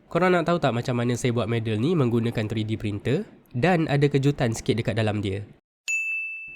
Korang nak tahu tak macam mana saya buat model ni menggunakan 3D printer? Dan ada kejutan sikit dekat dalam dia.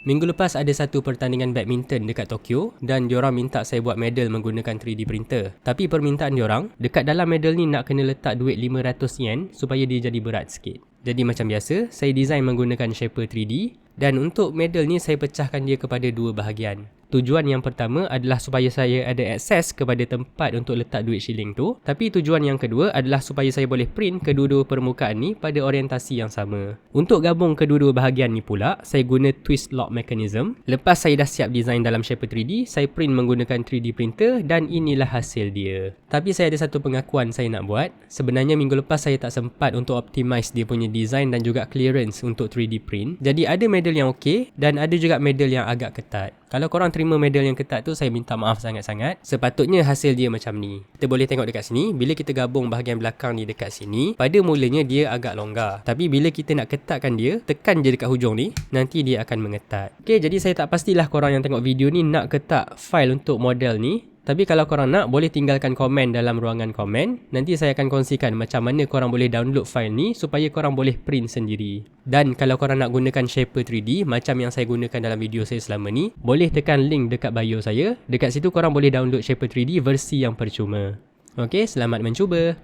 Minggu lepas ada satu pertandingan badminton dekat Tokyo dan diorang minta saya buat medal menggunakan 3D printer. Tapi permintaan diorang, dekat dalam medal ni nak kena letak duit 500 yen supaya dia jadi berat sikit. Jadi macam biasa, saya design menggunakan Shaper 3D dan untuk medal ni saya pecahkan dia kepada dua bahagian. Tujuan yang pertama adalah supaya saya ada akses kepada tempat untuk letak duit shilling tu. Tapi tujuan yang kedua adalah supaya saya boleh print kedua-dua permukaan ni pada orientasi yang sama. Untuk gabung kedua-dua bahagian ni pula, saya guna twist lock mechanism. Lepas saya dah siap design dalam Shaper 3D, saya print menggunakan 3D printer dan inilah hasil dia. Tapi saya ada satu pengakuan saya nak buat. Sebenarnya minggu lepas saya tak sempat untuk optimize dia punya design dan juga clearance untuk 3D print. Jadi ada model yang okey dan ada juga model yang agak ketat. Kalau korang terima model yang ketat tu, saya minta maaf sangat-sangat. Sepatutnya hasil dia macam ni. Kita boleh tengok dekat sini, bila kita gabung bahagian belakang ni dekat sini, pada mulanya dia agak longgar. Tapi bila kita nak ketatkan dia, tekan je dekat hujung ni, nanti dia akan mengetat. Okay, jadi saya tak pastilah korang yang tengok video ni nak ke tak file untuk model ni. Tapi kalau korang nak, boleh tinggalkan komen dalam ruangan komen. Nanti saya akan kongsikan macam mana korang boleh download file ni supaya korang boleh print sendiri. Dan kalau korang nak gunakan Shaper 3D macam yang saya gunakan dalam video saya selama ni, boleh tekan link dekat bio saya. Dekat situ korang boleh download Shaper 3D versi yang percuma. Okey, selamat mencuba.